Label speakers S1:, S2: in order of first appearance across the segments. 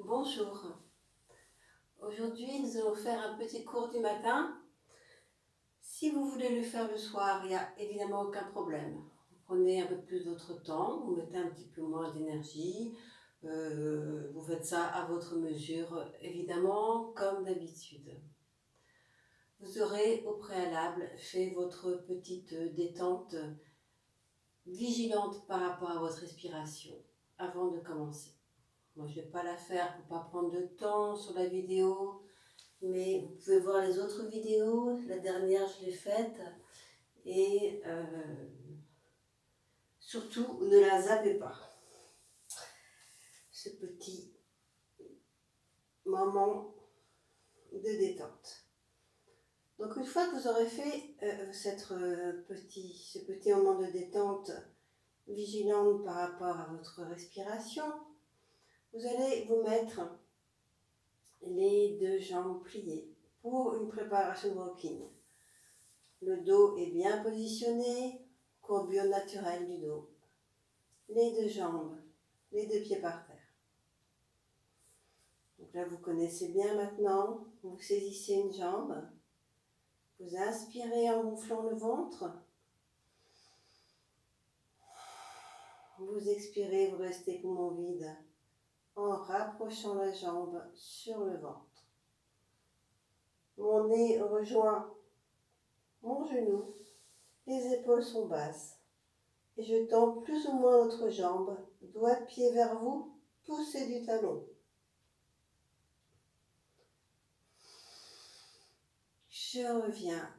S1: Bonjour. Aujourd'hui, nous allons faire un petit cours du matin. Si vous voulez le faire le soir, il n'y a évidemment aucun problème. Vous prenez un peu plus votre temps, vous mettez un petit peu moins d'énergie. Vous faites ça à votre mesure, évidemment, comme d'habitude. Vous aurez au préalable fait votre petite détente vigilante par rapport à votre respiration avant de commencer. Moi, je ne vais pas la faire pour ne pas prendre de temps sur la vidéo, mais vous pouvez voir les autres vidéos. La dernière, je l'ai faite. Et surtout, ne la zappez pas. Ce petit moment de détente. Donc, une fois que vous aurez fait ce petit moment de détente vigilante par rapport à votre respiration, vous allez vous mettre les deux jambes pliées pour une préparation de walking. Le dos est bien positionné, courbure naturelle du dos. Les deux jambes, les deux pieds par terre. Donc là, vous connaissez bien maintenant. Vous saisissez une jambe. Vous inspirez en gonflant le ventre. Vous expirez, vous restez poumon vide en rapprochant la jambe sur le ventre. Mon nez rejoint mon genou. Les épaules sont basses. Et je tends plus ou moins l'autre jambe. Doigt de pied vers vous. Poussez du talon. Je reviens.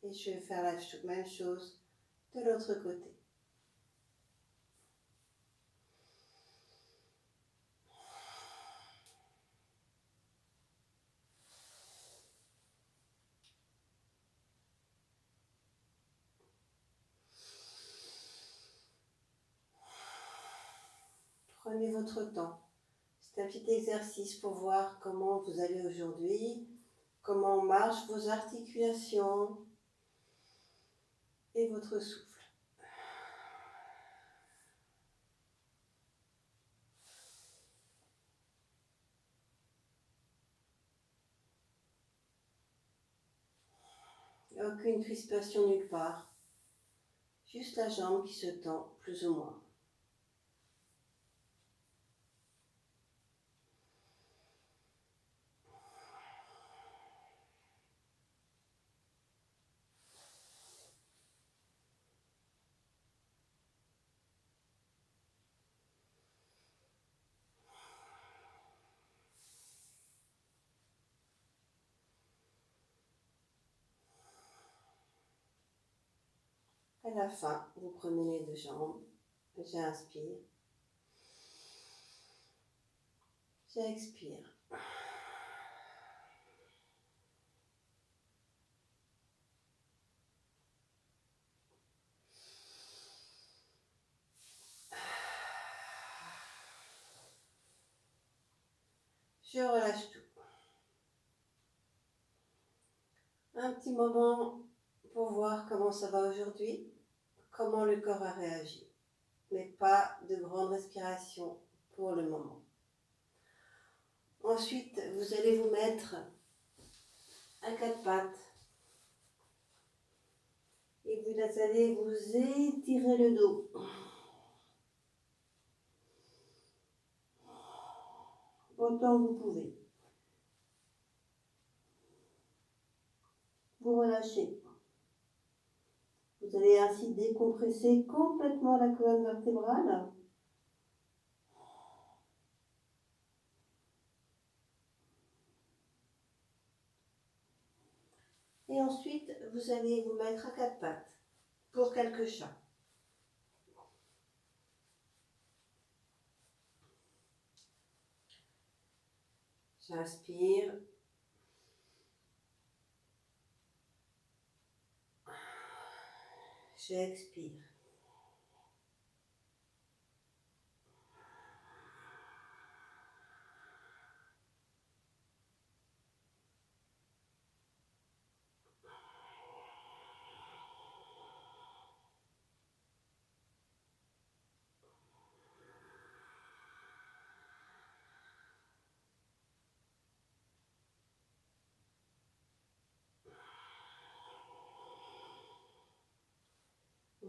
S1: Et je vais faire la même chose de l'autre côté. Prenez votre temps. C'est un petit exercice pour voir comment vous allez aujourd'hui, comment marchent vos articulations et votre souffle. Aucune crispation nulle part, juste la jambe qui se tend plus ou moins. À la fin, vous prenez les deux jambes, j'inspire, j'expire. Je relâche tout. Un petit moment pour voir comment ça va aujourd'hui, comment le corps a réagi. Mais pas de grande respiration pour le moment. Ensuite, vous allez vous mettre à quatre pattes et vous allez vous étirer le dos. Autant que vous pouvez. Vous relâchez. Vous allez ainsi décompresser complètement la colonne vertébrale. Et ensuite, vous allez vous mettre à quatre pattes pour quelques chats. J'inspire. J'expire.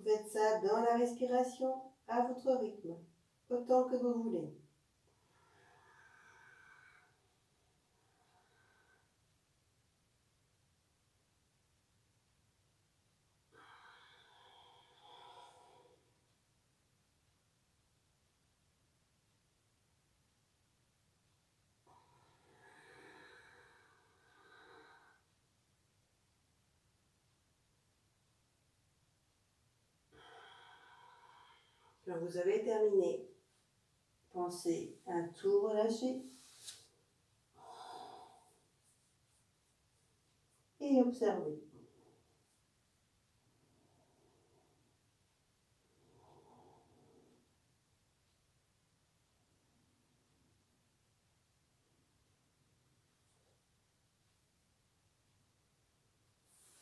S1: faites ça dans la respiration à votre rythme, autant que vous voulez. Quand vous avez terminé, pensez à tout relâcher et observez.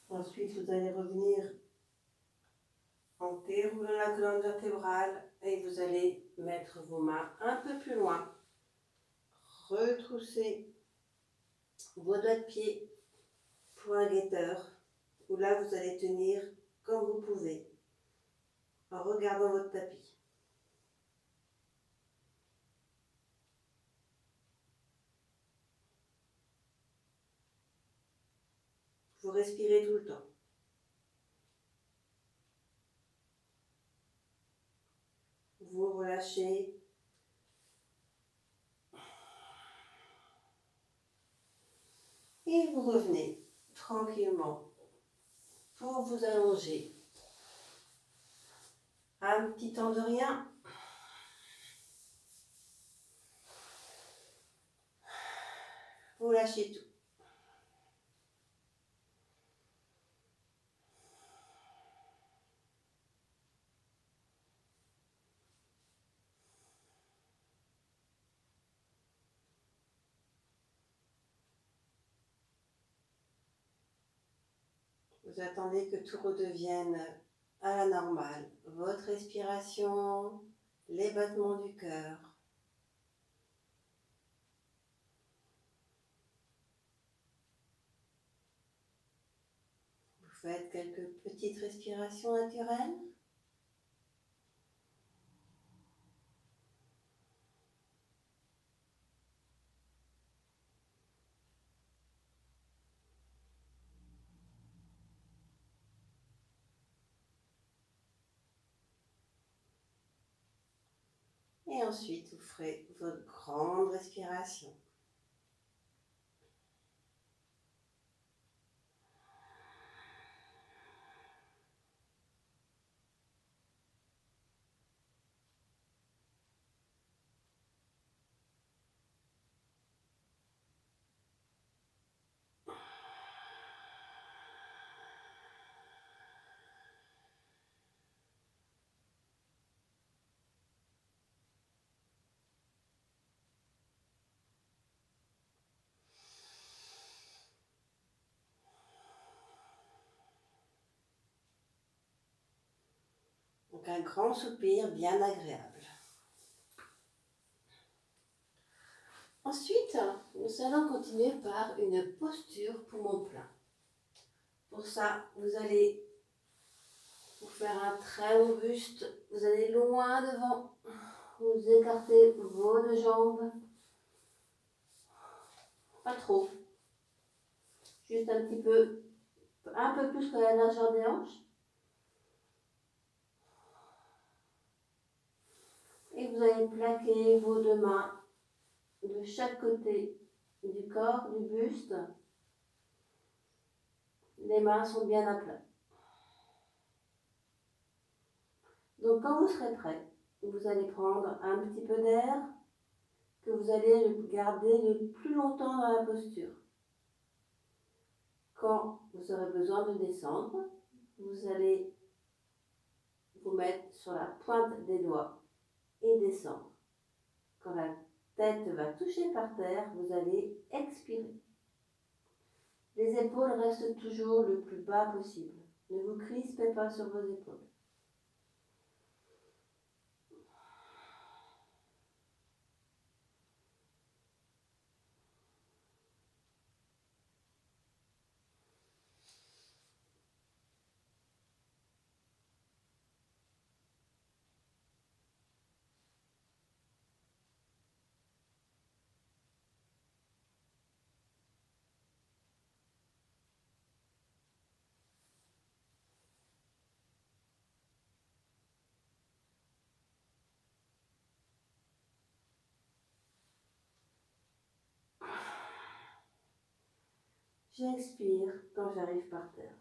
S1: Ensuite, vous allez revenir en déroulant la colonne vertébrale et vous allez mettre vos mains un peu plus loin. Retroussez vos doigts de pied pour un guetteur, où là vous allez tenir comme vous pouvez, en regardant votre tapis. Vous respirez tout le temps. Vous relâchez. Et vous revenez tranquillement pour vous allonger. Un petit temps de rien. Vous lâchez tout. Vous attendez que tout redevienne à la normale. Votre respiration, les battements du cœur. Vous faites quelques petites respirations naturelles. Et ensuite, vous ferez votre grande respiration. Donc un grand soupir bien agréable. Ensuite, nous allons continuer par une posture poumon plein. Pour ça, vous allez vous faire un très haut buste. Vous allez loin devant. Vous écartez vos deux jambes. Pas trop. Juste un petit peu, un peu plus que la largeur des hanches. Et vous allez plaquer vos deux mains de chaque côté du corps, du buste. Les mains sont bien à plat. Donc quand vous serez prêt, vous allez prendre un petit peu d'air que vous allez garder le plus longtemps dans la posture. Quand vous aurez besoin de descendre, vous allez vous mettre sur la pointe des doigts et descendre. Quand la tête va toucher par terre, vous allez expirer. Les épaules restent toujours le plus bas possible. Ne vous crispez pas sur vos épaules. J'expire quand j'arrive par terre.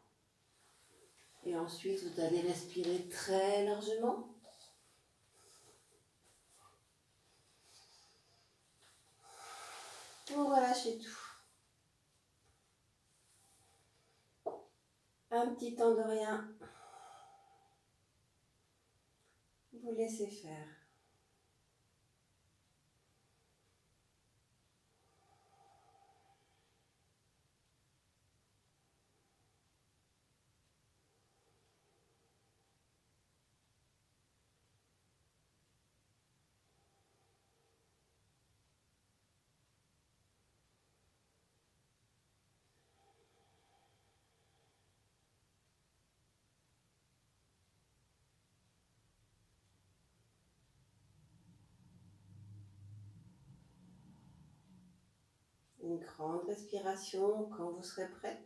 S1: Et ensuite, vous allez respirer très largement. Vous relâchez tout. Un petit temps de rien. Vous laissez faire. Une grande respiration quand vous serez prêt.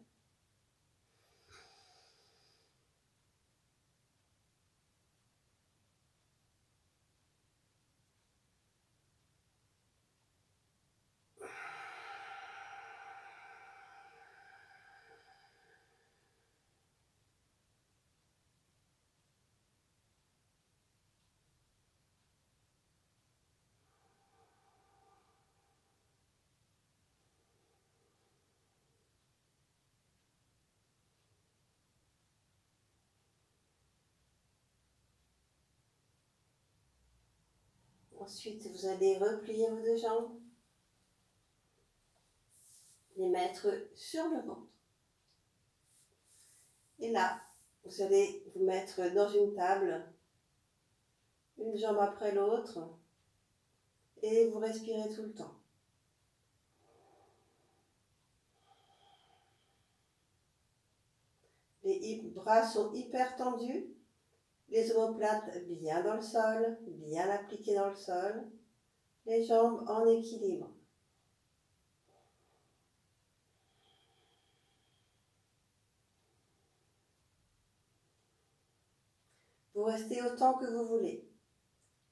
S1: Ensuite, vous allez replier vos deux jambes, les mettre sur le ventre. Et là, vous allez vous mettre dans une table, une jambe après l'autre, et vous respirez tout le temps. Les bras sont hyper tendus, les omoplates bien dans le sol, bien appliquées dans le sol, les jambes en équilibre. Vous restez autant que vous voulez.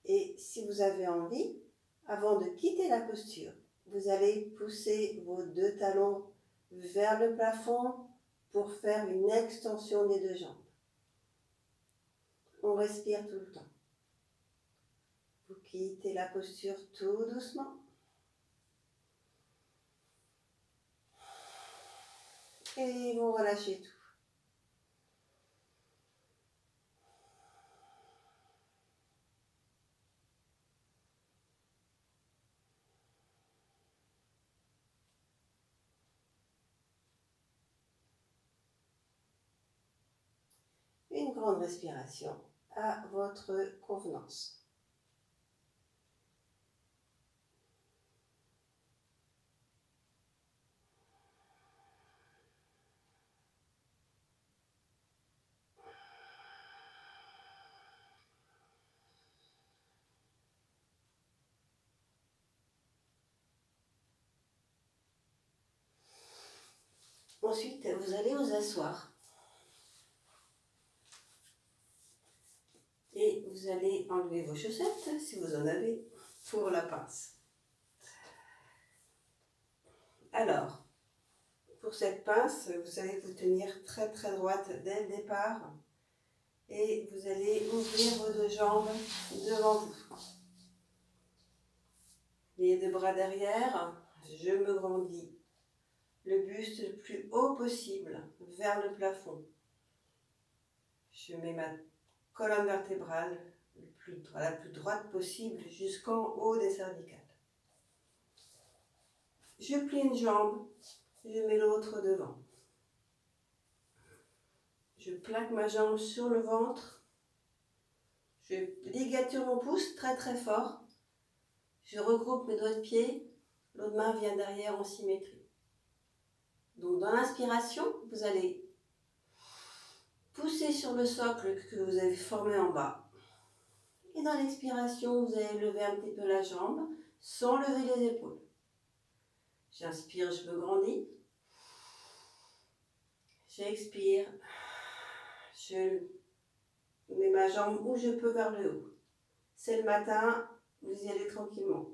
S1: Et si vous avez envie, avant de quitter la posture, vous allez pousser vos deux talons vers le plafond pour faire une extension des deux jambes. On respire tout le temps. Vous quittez la posture tout doucement. Et vous relâchez tout. Une grande respiration à votre convenance. Ensuite, vous allez vous asseoir. Et vous allez enlever vos chaussettes, si vous en avez, pour la pince. Alors, pour cette pince, vous allez vous tenir très très droite dès le départ. Et vous allez ouvrir vos deux jambes devant vous. Les deux bras derrière, je me grandis. Le buste le plus haut possible vers le plafond. Je mets ma colonne vertébrale la plus droite possible jusqu'en haut des cervicales. Je plie une jambe, je mets l'autre devant. Je plaque ma jambe sur le ventre. Je ligature mon pouce très très fort. Je regroupe mes doigts de pied. L'autre main vient derrière en symétrie. Donc dans l'inspiration, vous allez pousser sur le socle que vous avez formé en bas. Et dans l'expiration, vous allez lever un petit peu la jambe sans lever les épaules. J'inspire, je me grandis. J'expire. Je mets ma jambe où je peux vers le haut. C'est le matin, vous y allez tranquillement.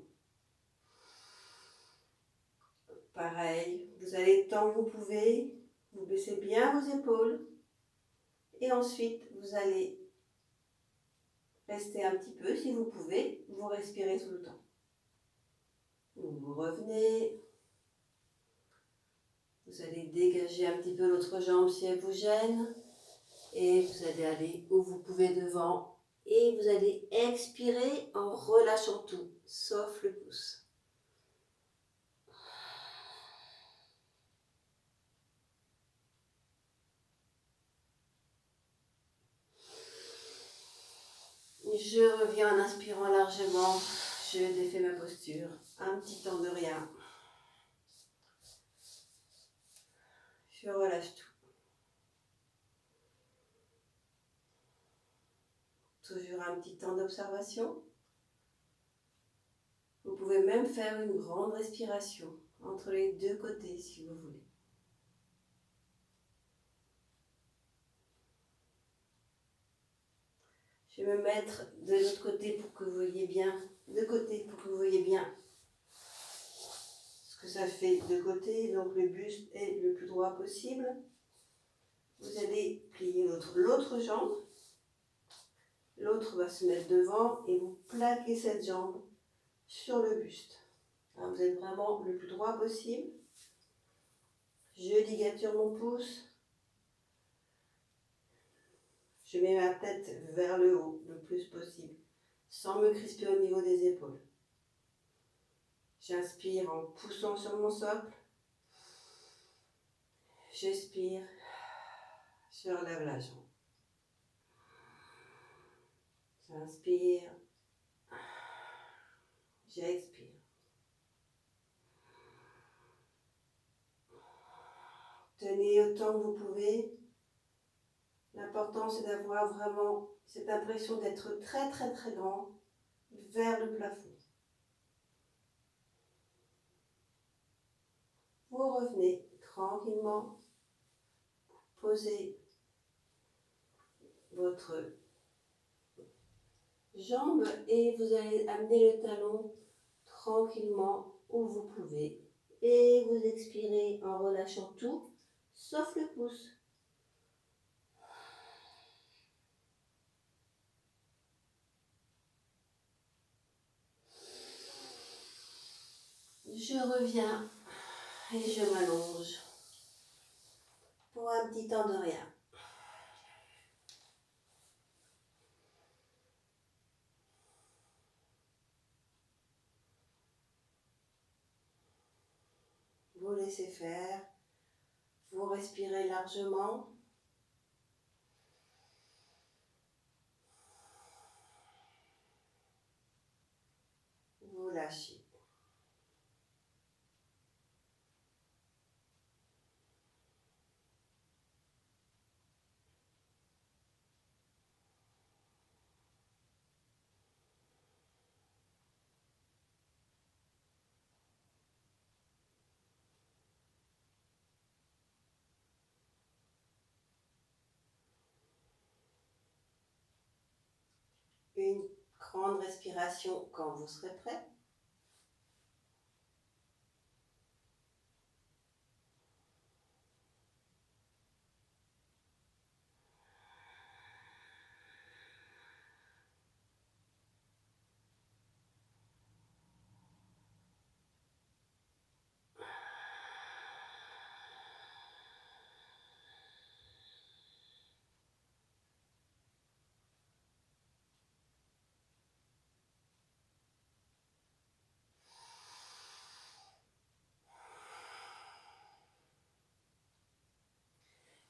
S1: Pareil, vous allez tant que vous pouvez, vous baissez bien vos épaules et ensuite vous allez rester un petit peu si vous pouvez, vous respirez tout le temps. Vous revenez, vous allez dégager un petit peu l'autre jambe si elle vous gêne et vous allez aller où vous pouvez devant et vous allez expirer en relâchant tout, sauf le pouce. Je reviens en inspirant largement, je défais ma posture, un petit temps de rien. Je relâche tout. Toujours un petit temps d'observation. Vous pouvez même faire une grande respiration entre les deux côtés si vous voulez. Je vais me mettre de l'autre côté pour que vous voyez bien, de côté pour que vous voyez bien ce que ça fait de côté. Donc le buste est le plus droit possible. Vous allez plier l'autre jambe. L'autre va se mettre devant et vous plaquez cette jambe sur le buste. Alors vous êtes vraiment le plus droit possible. Je ligature mon pouce. Je mets ma tête vers le haut le plus possible, sans me crisper au niveau des épaules. J'inspire en poussant sur mon socle. J'expire. Je relève la jambe. J'inspire. J'expire. Tenez autant que vous pouvez. L'important, c'est d'avoir vraiment cette impression d'être très très très grand vers le plafond. Vous revenez tranquillement, posez votre jambe et vous allez amener le talon tranquillement où vous pouvez. Et vous expirez en relâchant tout, sauf le pouce. Je reviens et je m'allonge pour un petit temps de rien. Vous laissez faire, vous respirez largement. Vous lâchez. Une grande respiration quand vous serez prêt.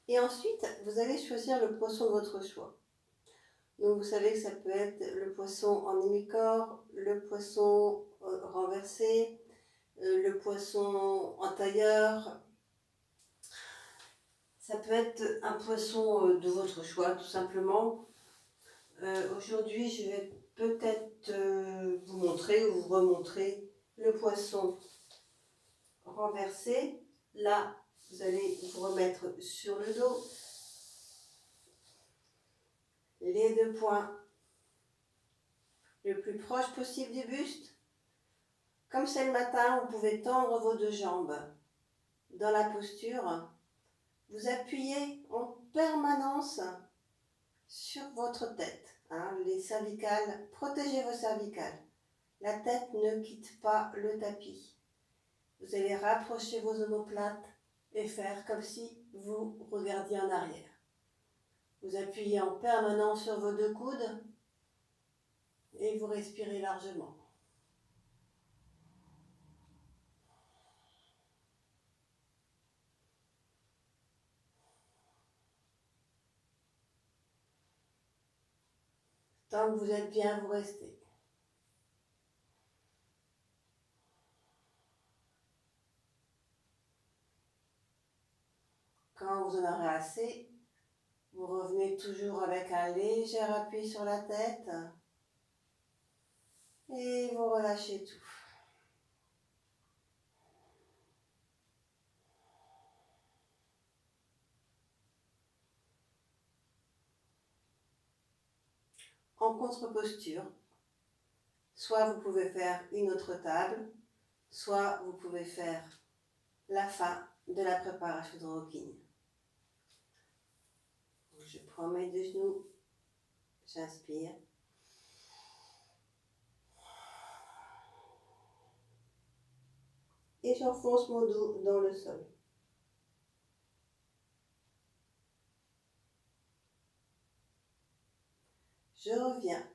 S1: Et ensuite, vous allez choisir le poisson de votre choix. Donc vous savez que ça peut être le poisson en hémicorps, le poisson renversé, le poisson en tailleur. Ça peut être un poisson de votre choix, tout simplement. Aujourd'hui, je vais peut-être vous montrer ou vous remontrer le poisson renversé. Là, vous allez vous remettre sur le dos. Les deux poings le plus proche possible du buste. Comme c'est le matin, vous pouvez tendre vos deux jambes dans la posture, vous appuyez en permanence sur votre tête. Les cervicales, protégez vos cervicales. La tête ne quitte pas le tapis. Vous allez rapprocher vos omoplates et faire comme si vous regardiez en arrière. Vous appuyez en permanence sur vos deux coudes et vous respirez largement. Tant que vous êtes bien, vous restez. Quand vous en aurez assez, vous revenez toujours avec un léger appui sur la tête et vous relâchez tout. En contre-posture, soit vous pouvez faire une autre table, soit vous pouvez faire la fin de la préparation de rocking. Je prends mes deux genoux, j'inspire. Et j'enfonce mon dos dans le sol. Je reviens.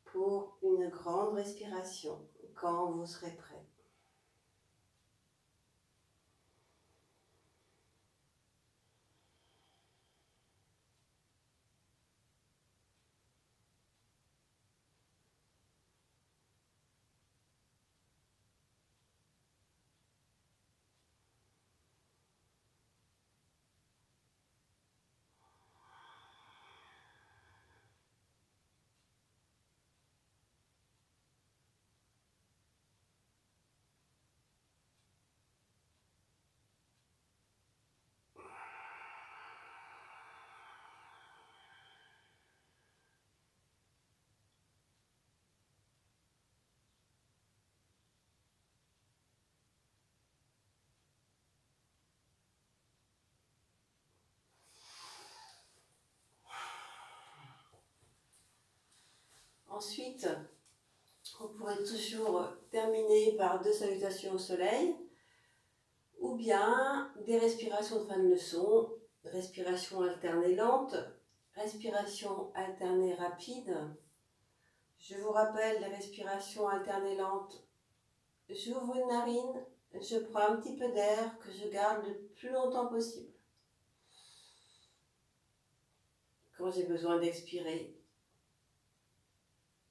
S1: Pour une grande respiration quand vous serez prêt. Ensuite, vous pourrez toujours terminer par 2 salutations au soleil ou bien des respirations de fin de leçon, respiration alternée lente, respiration alternée rapide. Je vous rappelle les respirations alternées lentes. J'ouvre une narine, je prends un petit peu d'air que je garde le plus longtemps possible. Quand j'ai besoin d'expirer,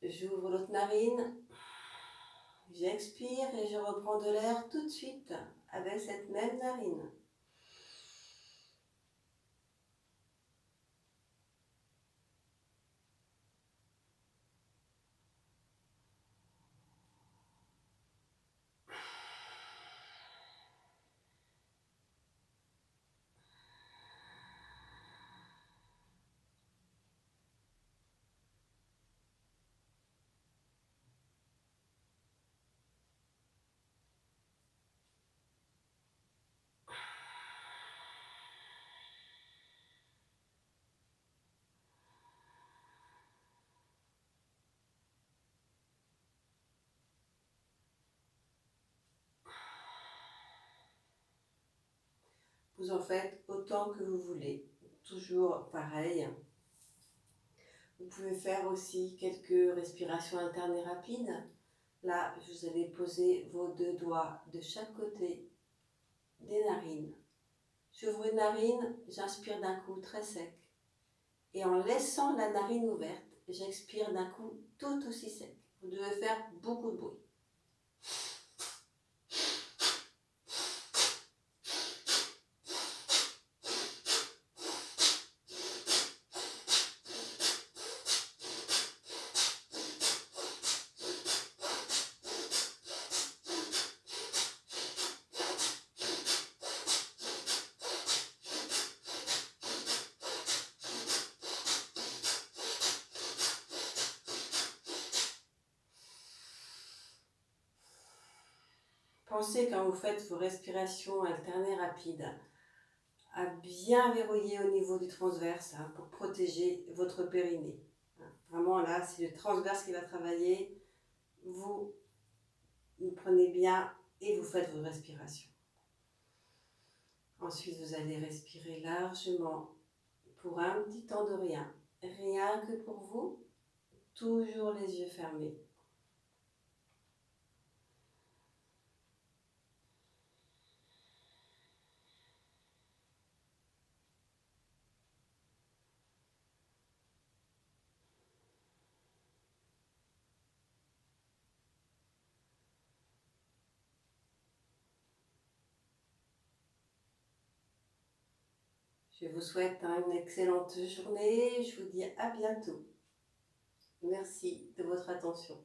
S1: j'ouvre l'autre narine, j'expire et je reprends de l'air tout de suite avec cette même narine. Vous en faites autant que vous voulez, toujours pareil. Vous pouvez faire aussi quelques respirations internes et rapides. Là, vous allez poser vos 2 doigts de chaque côté des narines. J'ouvre une narine, j'inspire d'un coup très sec. Et en laissant la narine ouverte, j'expire d'un coup tout aussi sec. Vous devez faire beaucoup de bruit. pensez quand vous faites vos respirations alternées rapides à bien verrouiller au niveau du transverse pour protéger votre périnée. Vraiment là, c'est le transverse qui va travailler. Vous prenez bien et vous faites vos respirations. Ensuite, vous allez respirer largement pour un petit temps de rien. Rien que pour vous, toujours les yeux fermés. Je vous souhaite une excellente journée. Je vous dis à bientôt. Merci de votre attention.